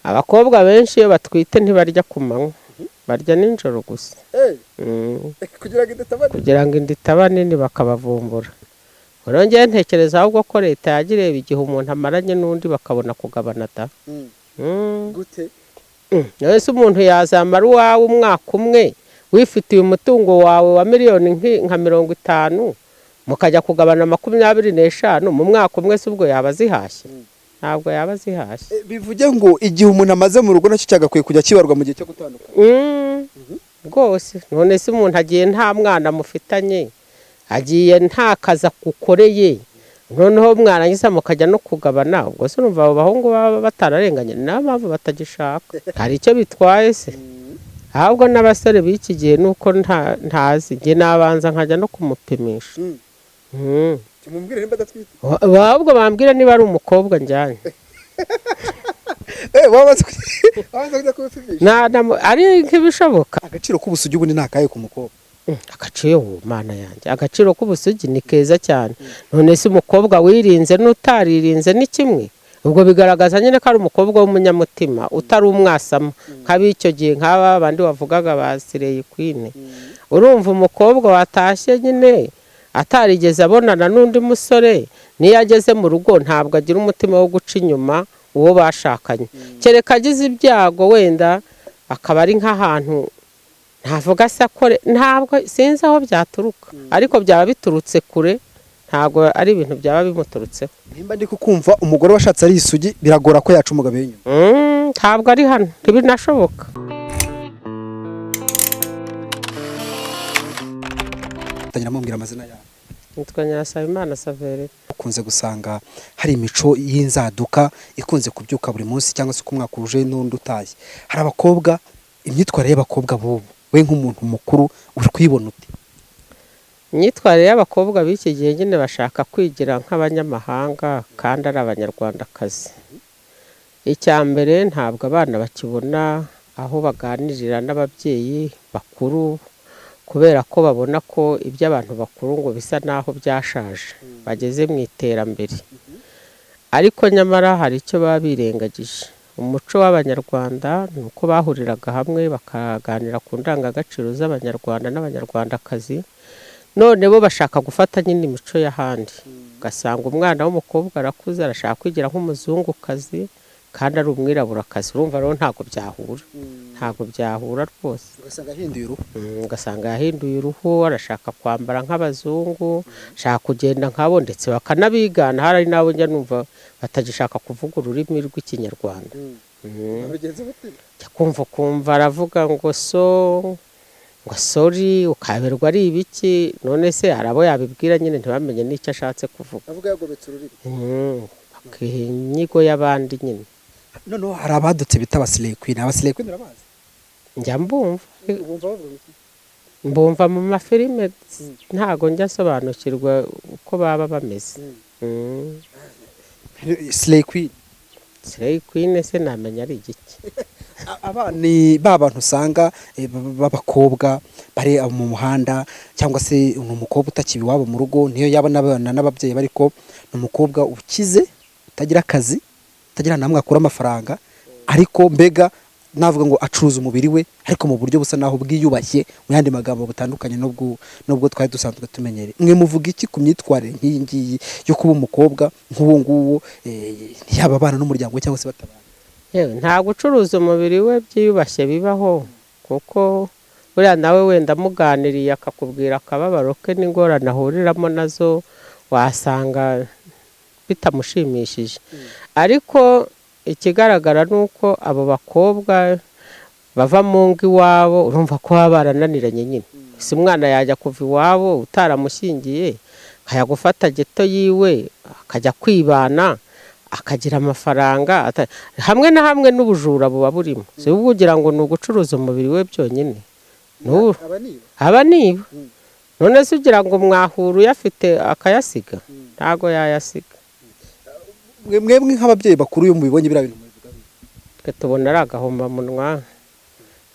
abakobwa benshi iyo batwite ntibarya ku manywa barya nijoro gusa kugira ngo inda itaba nini bakabavumbura. Urongeye ntekereza ahubwo ko leta yagireba igihe umuntu amaranye n'undi bakabona kugabana da. Gute? Nese umuntu yazamara uwawe umwaka umwe wifitiye umutungo wawe wa miliyoni nka 50 mukajya kugabana 25 mu mwaka umwe se ubwo yaba zihashye? Ntabwo yaba zihashye. Bivuge ngo igihe umuntu amaze mu rugo nacyo cyagakwiye kujya kibarwa mu gihe cyo gutandukana. Rwose none se umuntu agiye nta mwana mufitanye agiye nta kaza gukoreye noneho mwarangiza mukajya no kugabana, ubwo se numva abo bahungu baba batararenganye nta mpamvu batagishaka. Hari icyo bitwaye se? Ahubwo n'abasore b'iki gihe nuko ntazi nge nabanza nkajya no kumupimisha. Tumubwire nimba adatwite. Ahubwo bambwira niba ari umukobwa njyanye. Wabaza kujya kubipimisha. Ari nk'ibishoboka. Agaciro k'ubusugi ubundi nakaye ku mukobwa. Agaciro mana yanjye, agaciro k'ubusugi ni keza cyane. None se umukobwa wirinze n'utaririnze ni kimwe? Ubwo bigaragaza nyine ko ari umukobwa w'umunyamutima utari umwasama nk'abicyo gihe nk'aba bandi wavugaga basireye kwine. Urumva umukobwa watashye nyine atarigeze abonana n'undi musore niyo ageze mu rugo ntabwo agira umutima wo guca inyuma uwo bashakanye. Kereka agize ibyago wenda akaba ari nk'ahantu ntavuga se akore, ntabwo sinzi aho byaturuka ariko byaba biturutse kure, ntabwo ari ibintu byaba bimuturutseho. Nimba ndi kukumva umugore washatse ari isugi biragora ko yaca umugabo w'inyuma. Ntabwo ari hano ntibinashoboka. Tangira mumbwira amazina yawe. Nitwa Nyirasabimana Savere. Ukunze gusanga hari imico y'inzaduka ikunze kubyuka buri munsi cyangwa se kumwaka uje n'undi utaye. Hari abakobwa, imyitwarire y'abakobwa bobo we nk'umuntu mukuru uri kwibona ute? Imyitwarire y'abakobwa b'iki gihe nyine bashaka kwigira nk'abanyamahanga kandi ari abanyarwandakazi. Icya mbere ntabwo abana bakibona aho baganirira n'ababyeyi bakuru kubera ko babona ko ibyo abantu bakuru ngo bisa naho byashaje bageze mu iterambere. Ariko nyamara hari icyo baba birengagije. Umuco w'abanyarwanda ni uko bahuriraga hamwe bakaganira ku ndangagaciro z'abanyarwanda n'abanyarwandakazi. None bo bashaka gufata nyine imico y'ahandi. Ugasanga umwana w'umukobwa arakuze arashaka kwigira nk'umuzungukazi kandi ari umwiraburakazi. Urumva rero ntabwo byahura. Ntabwo byahura rwose. Ugasanga yahinduye uruhu arashaka kwambara nk'abazungu, ashaka kugenda nkabo ndetse bakanabigana. Hari nabo njya numva batagishaka kuvuga ururimi rw'ikinyarwanda. Kumva aravuga ngo ngo sorry ukaberwa ari ibiki, none se arabo yabibwira nyine ntibamenye n'icyo ashatse kuvuga. Avuga yagobetse ururimi. Inyigo y'abandi nyine. Noneho hari abadutse bita abasireye kwine. Abasireye kwine urabazi? Njya mbumva mu mafilime ntago njya sobanukirwa uko baba bameze. Slay Queen. Slay Queen se namenya ari igiki? Abani babantu usanga b'abakobwa bari mu muhanda cyangwa se umukobwa utakibi wabo mu rugo niyo yabona abana n'ababyeyi bariko umukobwa ukize utagira akazi utagira namwe akura amafaranga ariko mbega navuga ngo acuruza umubiri we ariko mu buryo busa naho bwiyubashye mu yandi magambo butandukanye nubwo twari dusanzwe tumenyere. Mwe muvuga iki ku myitwarire nk'iyi ngiyi yo kuba umukobwa nk'uwo nguwo yaba abana n'umuryango cyangwa se batabana? Nta gucuruza umubiri we byiyubashye bibaho kuko buriya nawe wenda muganiriye akakubwira akababaro ke n'ingorane ahuriramo nazo wasanga bitamushimishije. Ariko ikigaragara nuko abo bakobwa bava mu ngo iwabo urumva ko baba barananiranye nyine. Si umwana yajya kuva iwabo utaramushyingiye akajya gufata geto yiwe akajya kwibana akagira amafaranga hamwe na hamwe n'ubujura buba burimo. Si ubugira ngo ni ugucuruza umubiri we byonyine. Aba niba none se ugira ngo mwahuru yafite akayasiga ntago yayasiga. Mwebwe nk'ababyeyi bakuru yo mubibonye bira bintu mubivuga twe tubona ari agahomba munwa.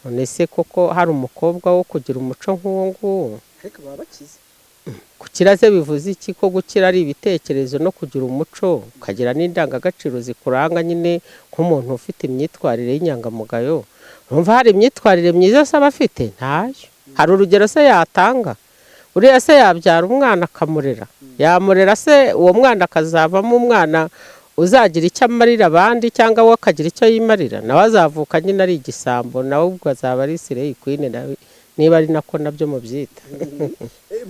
None se koko hari umukobwa wo kugira umuco nk'uwo nguwo? Ariko baba bakize. gukira se bivuze iki? Ko gukira ari ibitekerezo no kugira umuco ukagira n'indangagaciro zikuranga nyine nk'umuntu ufite imyitwarire y'inyangamugayo. Urumva hari imyitwarire myiza se aba afite? Ntayo. Hari urugero se yatanga? Uriya se yabyara umwana akamurera, yamurera se uwo mwana akazavamo umwana uzagira icyo amarira abandi cyangwa we akagira icyo yimarira? Nawe azavuka nyine ari igisambo, nawe ubwo azaba ari sireyi kwine, niba ari nako nabyo mubyita.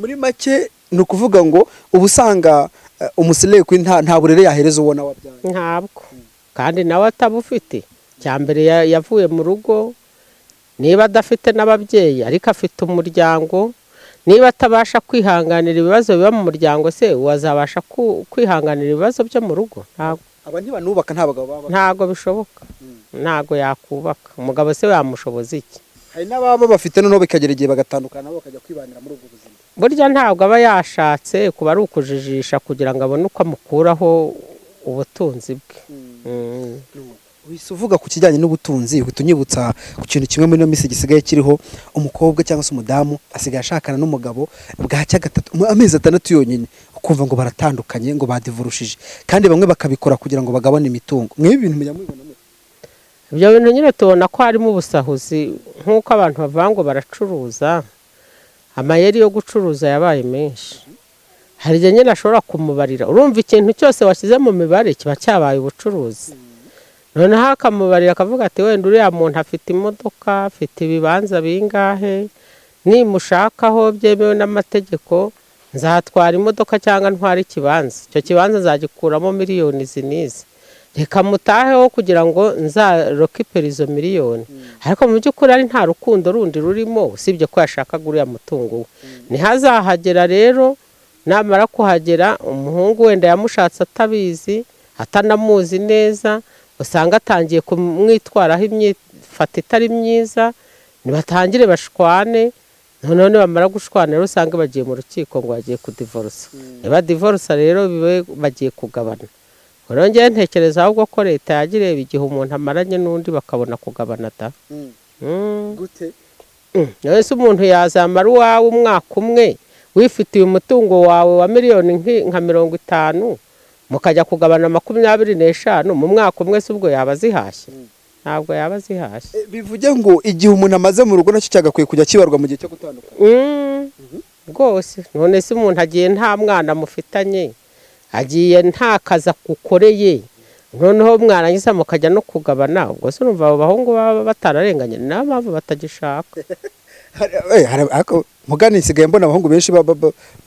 Muri make ni ukuvuga ngo uba usanga umusireyi kwine nta burere yahereza ubona wabyaye. Ntabwo, kandi nawe atabufite. Cya mbere yavuye mu rugo, niba adafite n'ababyeyi ariko afite umuryango, niba atabasha kwihanganira ibibazo biba mu muryango se wazabasha kwihanganira ibibazo byo mu rugo? Ntabwo. Aba ntibanubaka, nta bagabo baba. Ntabwo bishoboka. Ntabwo yakubaka. Umugabo se yamushoboza iki? Hari n'ababa bafite noneho bikagera igihe bagatandukana nabo bakajya kwibanira muri ubwo buzima. Burya ntabwo aba yashatse, kuba ari ukujijisha kugira ngo abone uko amukuraho ubutunzi bwe. Wise uvuga ku kijyanye n'ubutunzi, uhita unyibutsa ku kintu kimwe muri ino minsi gisigaye kiriho, umukobwa cyangwa se umudamu asigaye ashakana n'umugabo bwacya gatatu amezi 6 yonyine, ukumva ngo baratandukanye, ngo badivurushije, kandi bamwe bakabikora kugira ngo bagabane imitungo. Mwe ibintu mujya mubibona mwe? Ibyo bintu nyine tubona ko harimo ubusahuzi, nk'uko abantu bavuga ngo baracuruza. Amayeri yo gucuruza yabaye menshi. Hari igihe nyine ashobora kumubarira, urumva ikintu cyose washyize mu mibare kiba cyabaye ubucuruzi. Noneho akamubarira akavuga ati wenda uriya muntu afite imodoka, afite ibibanza bingahe, nimushakaho byemewe n'amategeko nzatwara imodoka cyangwa ntwara ikibanza, icyo kibanza nzagikuramo miliyoni zinizi, reka mutaheho kugira ngo nzarokipere izo miliyoni. Ariko mu by'ukuri ari nta rukundo rundi rurimo, usibye ko yashakaga uriya mutungo we. Ntihazahagera rero, namara kuhagera umuhungu wenda yamushatse atabizi, atanamuzi neza, usanga atangiye kumwitwaraho imyifato itari myiza, nibatangire bashwane. Noneho nibamara gushwana rero usanga bagiye mu rukiko ngo bagiye kudivorusa. Niba divorusa rero bibe bagiye kugabana. Rero ngewe ntekereza ahubwo ko leta yagireba igihe umuntu amaranye n'undi bakabona kugabana da. Gute? None se umuntu yazamara uwawe umwaka umwe wifitiye umutungo wawe wa miliyoni nka 50, mukajya kugabana 25 mu mwaka umwe, se ubwo yaba zihashye? Ntabwo yaba zihashye. Bivuge ngo igihe umuntu amaze mu rugo nacyo cyagakwiye kujya kibarwa mu gihe cyo gutandukana. Rwose none se umuntu agiye nta mwana mufitanye, agiye nta kazi akukoreye, noneho mwarangiza mukajya no kugabana, ubwo se urumva abo bahungu baba batararenganye, niyo mpamvu batagishaka. Mugani nsigaye mbona abahungu benshi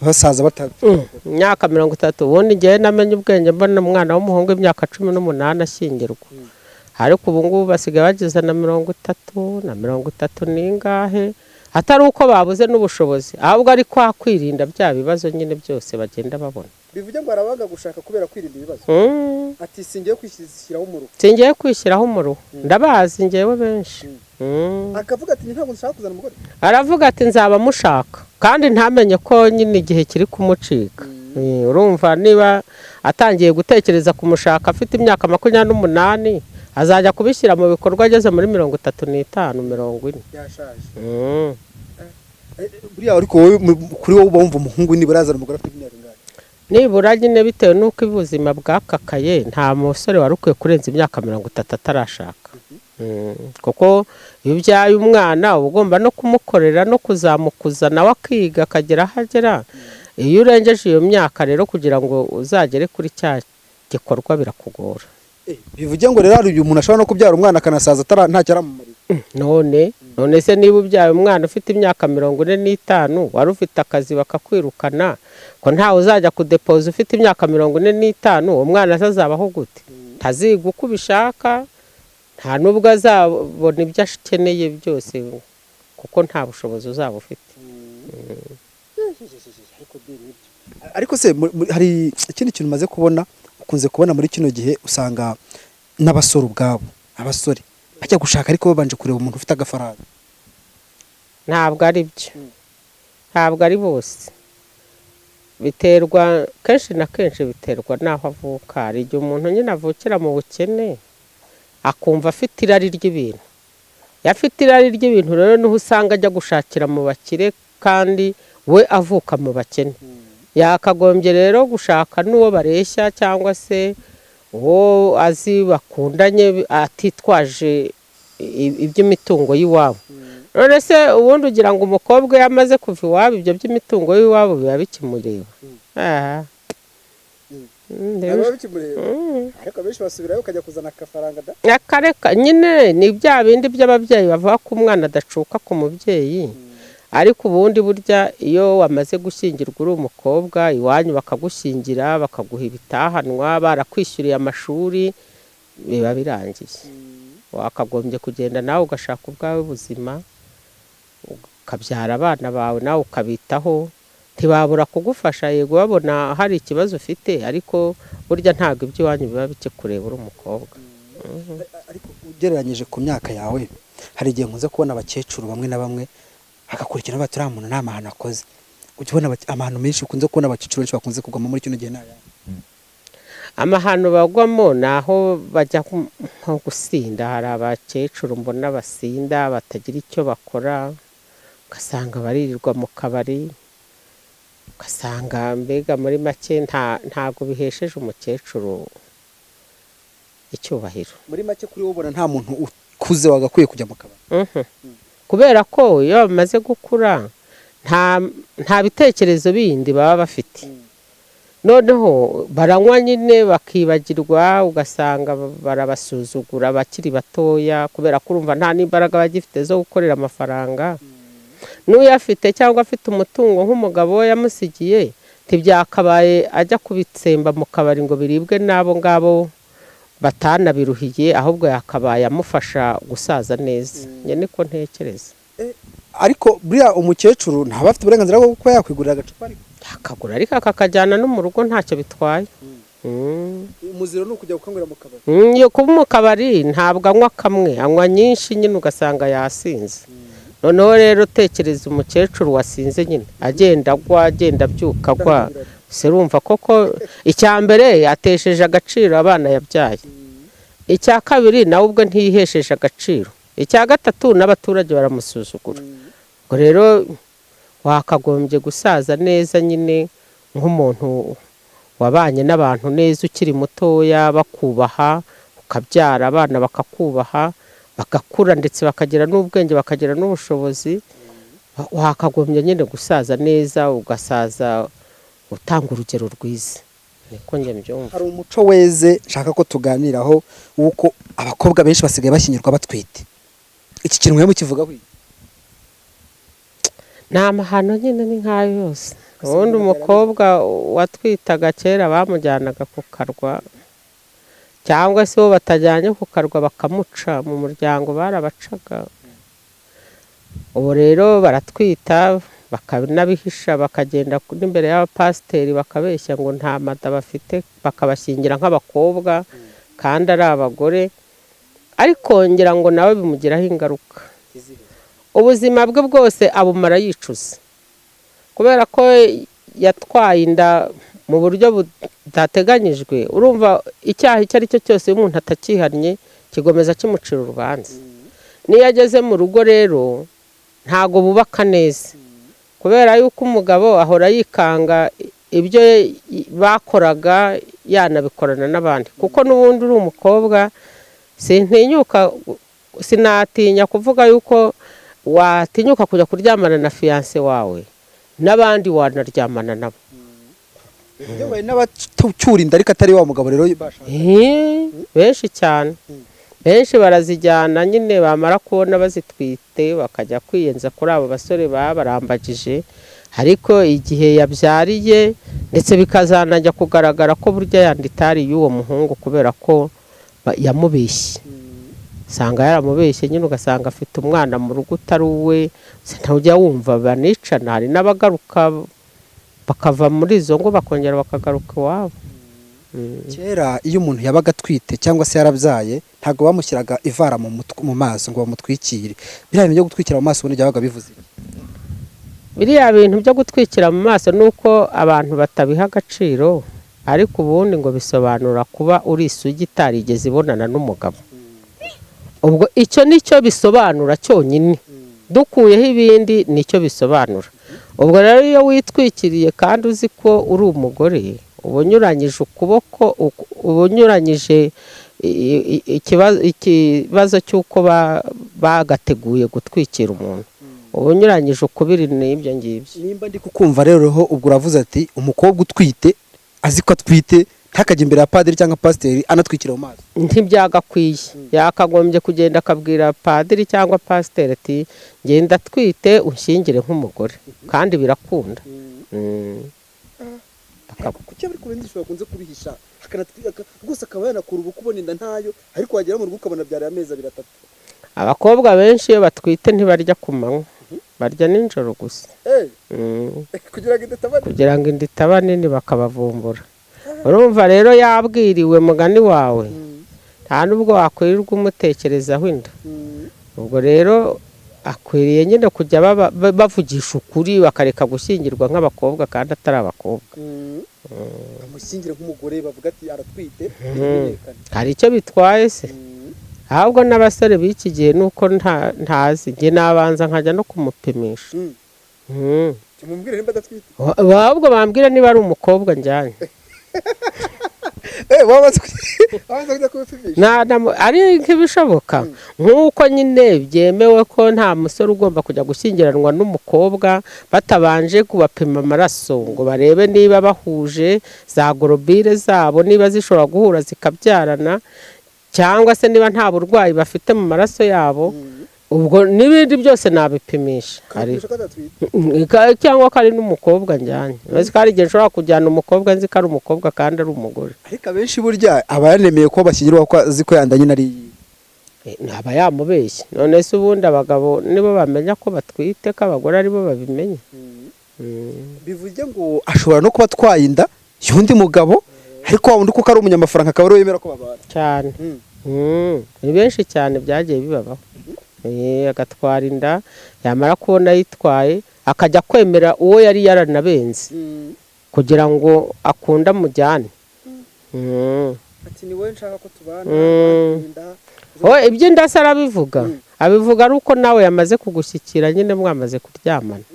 basaza batatu imyaka 30. Ubundi ngewe namenye ubwenge mbona umwana w'umuhungu imyaka 18 ashyingirwa, ariko ubu ngubu basigaye bageze na 30 na 30 n'ingahe, atari uko babuze n'ubushobozi, ahubwo ari kwa kwirinda bya bibazo nyine byose bagenda babona. Bivuge ngo arabanga gushaka kubera kwirinda ibibazo. Ati singiye kwishyiraho umuruho. Singiye kwishyiraho umuruho, ndabazi ngewe benshi. Akavuga ati ntabwo nshaka kuzana umugore. Aravuga ati nzaba mushaka, kandi ntamenye ko nyine igihe kiri kumucika. Urumva niba atangiye gutekereza kumushaka afite imyaka 28, azajya kubishyira mu bikorwa ageze muri 35 40. Yashaje. Buriya ariko wowe kuri wowe wumva umuhungu nibura azana umugore afite imyaka ingahe? Nibura nyine bitewe n'uko ubuzima bwakakaye, nta musore wari ukwiye kurenza imyaka 30 atarashaka. Kuko iyo ubyaye umwana uba ugomba no kumukorera no kuzamukuza nawe akiga akagera aho agera. Iyo urengeje iyo myaka rero kugira ngo uzagere kuri cya gikorwa birakugora. Bivuge ngo rero uyu muntu ashobora no kubyara umwana akanasaza ntacyo aramumarira. None se niba ubyaye umwana ufite imyaka 45, wari ufite akazi bakakwirukana, ko ntawe uzajya kudepoza ufite imyaka 45, uwo mwana azabaho gute? Ntaziga uko ubishaka, nta nubwo azabona ibyo akeneye byose, kuko nta bushobozi uzaba ufite. Ariko se hari ikindi kintu maze kubona, ukunze kubona muri kino gihe, usanga n'abasore ubwabo, abasore bajya gushaka ariko babanje kureba umuntu ufite agafaranga. Ntabwo ari byo, ntabwo ari bose. Biterwa kenshi na kenshi, biterwa n'aho avuka. Hari igihe umuntu nyine avukira mu bukene akumva afite irari ry'ibintu. Yafite irari ry'ibintu rero niho usanga ajya gushakira mu bakire, kandi we avuka mu bakene. yakagombye rero gushaka n'uwo bareshya cyangwa se uwo azi bakundanye atitwaje iby'imitungo y'iwabo. None se ubundi ugira ngo umukobwa iyo amaze kuva iwabo ibyo by'imitungo y'iwabo biba bikimureba? ariko benshi basubirayo ukajya kuzana akafaranga da akareka nyine ni bya bindi by'ababyeyi bavuga ko umwana adacuka ku mubyeyi. Ariko ubundi burya iyo wamaze gushyingirwa uri umukobwa iwanyu bakagushyingira bakaguha ibitahanwa barakwishyuriye amashuri biba birangiye. Wakagombye kugenda nawe ugashaka ubwawe buzima ukabyara abana bawe nawe ukabitaho. Ntibabura kugufasha yego babona hari ikibazo ufite, ariko burya ntabwo iby'iwanyu biba bikikureba uri umukobwa. ariko ugereranyije ku myaka yawe hari igihe nkunze kubona abakecuru bamwe na bamwe hagakurikira baturiya muntu nta mahano akoze. Ujya ubona amahano menshi ukunze kubona abakecuru benshi bakunze kugwamo muri kino gihe n'aya amahano bagwamo naho bajya nko gusinda. Hari abakecuru mbona basinda batagira icyo bakora, ugasanga baririrwa mu kabari, ugasanga mbega muri make ntabwo bihesheje umukecuru icyubahiro. muri make kuri wowe ubona nta muntu ukuze wagakwiye kujya mu kabari? Kubera ko iyo bamaze gukura nta bitekerezo bindi baba bafite. Noneho baranywa nyine bakibagirwa, ugasanga barabasuzugura bakiri batoya kubera ko urumva nta n'imbaraga bagifite zo gukorera amafaranga. N'uyafite cyangwa afite umutungo nk'umugabo we yamusigiye ntibyakabaye ajya kubitsemba mu kabari ngo biribwe n'abo ngabo batanabiruhiye, ahubwo yakabaye amufasha gusaza neza. Njye niko ntekereza. ariko buriya umukecuru ntaba afite uburenganzira bwo kuba yakwigurira agacupa akagura ariko akakajyana no mu rugo ntacyo bitwaye. umuziro ni ukujya gukanywera mu kabari? Iyo kuba mu kabari ntabwo anywa kamwe, anywa nyinshi nyine ugasanga yasinze. Noneho rero tekereza umukecuru wasinze nyine agenda agwa agenda abyuka agwa, se urumva koko icya mbere yatesheje agaciro abana yabyaye, icya kabiri nawe ubwo ntiyihesheje agaciro, icya gatatu n'abaturage baramusuzugura. Ubwo rero wakagombye gusaza neza nyine nk'umuntu wabanye n'abantu neza ukiri mutoya, bakubaha, ukabyara abana bakakubaha, bagakura ndetse bakagira n'ubwenge bakagira n'ubushobozi. Wakagombye nyine gusaza neza, ugasaza utanga urugero rwiza. Niko njye mbyumva. Hari umuco weze nshaka ko tuganiraho wuko abakobwa benshi basigaye bashyingirwa batwite. Iki kintu mwe mukivuga kwi? Nta mahano nyine ni nkayo yose. Ubundi umukobwa watwitaga kera bamujyanaga ku karwa, cyangwa se bo batajyanye ku karwa bakamuca mu muryango barabacaga. Ubu rero baratwita bakanabihisha, bakagenda n'imbere y'abapasiteri bakabeshya ngo nta mada bafite, bakabashyingira nk'abakobwa kandi ari abagore. Ariko ngira ngo nawe bimugiraho ingaruka. Ubuzima bwe bwose abumara yicuza, kubera ko yatwaye inda mu buryo budateganyijwe. Urumva icyaha icyo ari cyo cyose iyo umuntu atakihannye kigomeza kimucira urubanza. Niyo ageze mu rugo rero ntago bubaka neza, kubera yuko umugabo ahora yikanga ibyo bakoraga yanabikorana n'abandi. Kuko n'ubundi uri umukobwa sinatinya kuvuga yuko watinyuka kujya kuryamana na fiyanse wawe, n'abandi wanaryamana nabo. Yewe n'abacyura inda ariko atari wa mugabo rero bashaka. Benshi cyane. Benshi barazijyana nyine bamara kubona bazitwite bakajya kwiyenza kuri abo basore barambagije, ariko igihe yabyariye ndetse bikazanajya kugaragara ko burya yanditari y'uwo muhungu kubera ko yamubeshye. Sanga yaramubeshye nyine ugasanga afite umwana mu rugo utari uwe, ntujya wumva banicana. Hari n'abagaruka bakava muri izo ngo bakongera bakagaruka iwabo. Kera iyo umuntu yabaga atwite cyangwa se yarabyaye ntago bamushyiraga ivara mu maso ngo bamutwikire. Biriya bintu byo gutwikira mu maso ubundi byabaga bivuze iki? Biriya bintu byo gutwikira mu maso nuko abantu batabiha agaciro, ariko ubundi ngo bisobanura kuba uri isugi itarigeze ibonana n'umugabo. Ubwo icyo nicyo bisobanura cyonyine, dukuyeho ibindi nicyo bisobanura. ubwo rero iyo witwikiriye kandi uzi ko uri umugore uba unyuranyije ukuboko uba unyuranyije ikibazo cy'uko bagateguye gutwikira umuntu uba unyuranyije ukubiri n'ibyo ngibyo. nimba ndi kukumva rero ubwo uravuze ati umukobwa utwite azi ko atwite ntakajya imbere ya padiri cyangwa pasiteri anatwikira mu maso. Ntibyagakwiye, yakagombye kugenda akabwira padiri cyangwa pasiteri ati ngenda atwite unshyingire nk'umugore, kandi birakunda. kuki abari kubendisha bakunze kubihisha rwose akaba yanakura ubukwe ubona inda ntayo, ariko wagera mu rugo ukabona byari amezi 3. Abakobwa benshi iyo batwite ntibarya ku manywa, barya nijoro gusa kugira ngo inda itaba nini bakabavumbura. Urumva rero yabwiriwe mugani wawe nta nubwo wakwirirwa umutekerezaho inda. Ubwo rero akwiriye nyine kujya bavugisha ukuri bakareka gushyingirwa nk'abakobwa kandi atari abakobwa. amushyingire nk'umugore bavuga ati aratwite. Hari icyo bitwaye se? Ahubwo n'abasore b'iki gihe nuko ntazi, njye nabanza nkajya no kumupimisha. Tumubwire nimba adatwite. Ahubwo bambwira niba ari umukobwa njyanye. Ari nk'ibishoboka nk'uko nyine byemewe ko nta musore ugomba kujya gushyingiranwa n'umukobwa batabanje kubapima amaraso ngo barebe niba bahuje za gorobire zabo, niba zishobora guhura zikabyarana, cyangwa se niba nta burwayi bafite mu maraso yabo. Ubwo n'ibindi byose nabipimisha cyangwa ko ari n'umukobwa njyanye. Maze ko hari igihe nshobora kujyana umukobwa nzi ko ari umukobwa kandi ari umugore. Ariko abenshi burya aba yanemeye ko bashyingirwa ko azi ko yandanye nari ntaba yamubeshye. None se ubundi abagabo nibo bamenya ko batwite, ko abagore aribo babimenya. Bivuze ngo ashobora no kuba atwaye inda y'undi mugabo, ariko wa wundi kuko ari umunyamafaranga akaba ari wemera ko babana cyane. Ni benshi cyane byagiye bibabaho. Agatwara inda yamara kubona yitwaye akajya kwemera uwo yari yaranabenze kugira ngo akunde amujyane. Ati ni wowe nshaka ko tubana. Iby'inda se arabivuga, abivuga ari uko nawe yamaze kugushyikira nyine mwamaze kuryamana.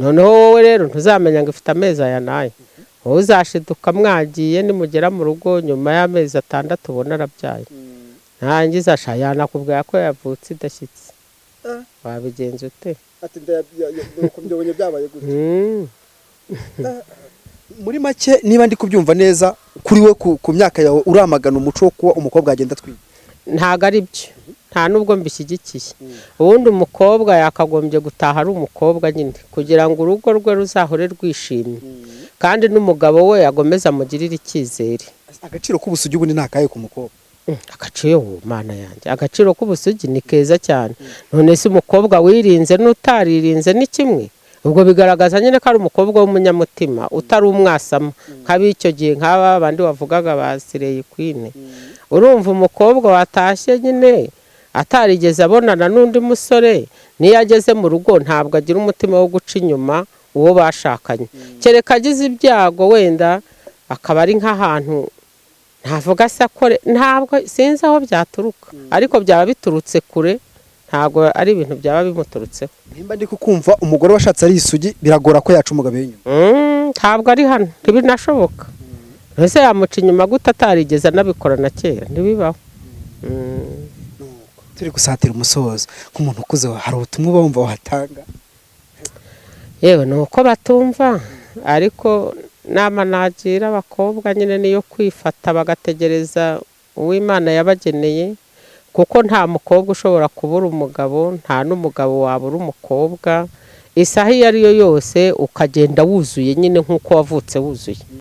Noneho wowe rero ntuzamenya ngo ifite amezi aya n'aya. Wowe uzashiduka mwagiye nimugera mu rugo nyuma y'amezi 6 ubona arabyaye. Ntangiza ashayana kubwira ko yavutse idashyitse. Wabigenza ute? Ati nuko byabonye byabaye gute. Muri make niba ndi kubyumva neza kuri we ku myaka yawe uramagana umuco wo kuba umukobwa agenda atwite. Ntago ari byo, nta nubwo mbishyigikiye. Ubundi umukobwa yakagombye gutaha ari umukobwa nyine kugira ngo urugo rwe ruzahore rwishimye, kandi n'umugabo we yagomeza amugirire icyizere. Agaciro k'ubusugi ubundi ntakaye ku mukobwa. Agaciro mana yanjye, agaciro k'ubusugi ni keza cyane. None se umukobwa wirinze n'utaririnze ni kimwe? Ubwo bigaragaza nyine ko ari umukobwa w'umunyamutima utari umwasama nk'ab'icyo gihe nk'aba bandi wavugaga basireye kwine. Urumva umukobwa watashye nyine atarigeze abonana n'undi musore, niyo ageze mu rugo ntabwo agira umutima wo guca inyuma uwo bashakanye. Kereka agize ibyago wenda akaba ari nk'ahantu ntavuga se akore, ntabwo sinzi aho byaturuka, ariko byaba biturutse kure, ntabwo ari ibintu byaba bimuturutseho. Nimba ndi kukumva umugore washatse ari isugi biragora ko yaca umugabo inyuma. Ntabwo ari hano, ntibinashoboka. Ese yamuca inyuma gute atarigeze anabikora na kera? Ntibibaho. Turi gusatira umusozo nk'umuntu ukuze, hari ubutumwa bumva wahatanga? Yewe nuko batumva, ariko nama nagira abakobwa nyine niyo kwifata bagategereza uw'Imana yabageneye, kuko nta mukobwa ushobora kubura umugabo, nta n'umugabo wabura umukobwa. Isaha iyo ari yo yose ukagenda wuzuye nyine nk'uko wavutse wuzuye.